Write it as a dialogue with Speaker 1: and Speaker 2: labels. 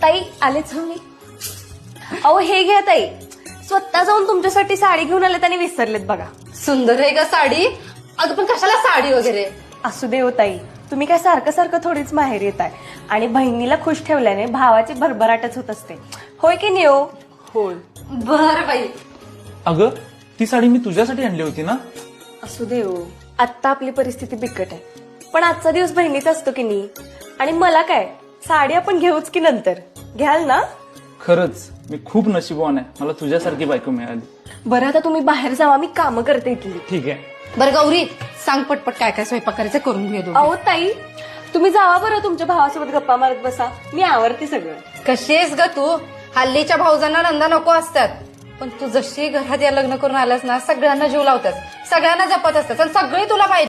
Speaker 1: ताई आलेच हो मी. अहो हे घ्या ताई, स्वतः जाऊन तुमच्यासाठी साडी घेऊन आलेत आणि विसरलेत बघा.
Speaker 2: सुंदर आहे का साडी? अगं पण कशाला साडी वगैरे?
Speaker 1: असू दे हो ताई, तुम्ही काय सारखं सारखं थोडीच माहेर येत आहे आणि बहिणीला खुश ठेवल्याने भावाची भरभराटच होत असते. होय की नाही हो?
Speaker 2: होय. बर बाई.
Speaker 3: अगं ती साडी मी तुझ्यासाठी आणली होती ना.
Speaker 1: असू दे हो, आत्ता आपली परिस्थिती बिकट आहे, पण आजचा दिवस बहिणीत असतो की नाही. आणि मला काय, साडी आपण घेऊच की नंतर. घ्याल ना?
Speaker 3: खरंच मी खूप नशीबवान आहे, मला तुझ्यासारखी बायको मिळाली.
Speaker 1: बरं आता तुम्ही बाहेर जावा, मी कामं करते इथली.
Speaker 3: ठीक आहे.
Speaker 2: बरं गौरी, सांग पटपट काय काय स्वयंपाक करायचं करून घेऊ.
Speaker 1: अहो ताई, तुम्ही जावा बरं, तुमच्या भावासोबत गप्पा मारत बसा, मी आवरते सगळं.
Speaker 2: कशी आहेस ग तू? हल्लीच्या भाऊजांना नंदा नको असतात, पण तू जशी घरात या लग्न करून आलास ना, सगळ्यांना जीव लावतात, सगळ्यांना जपत असतात आणि सगळे तुला पाहिजे.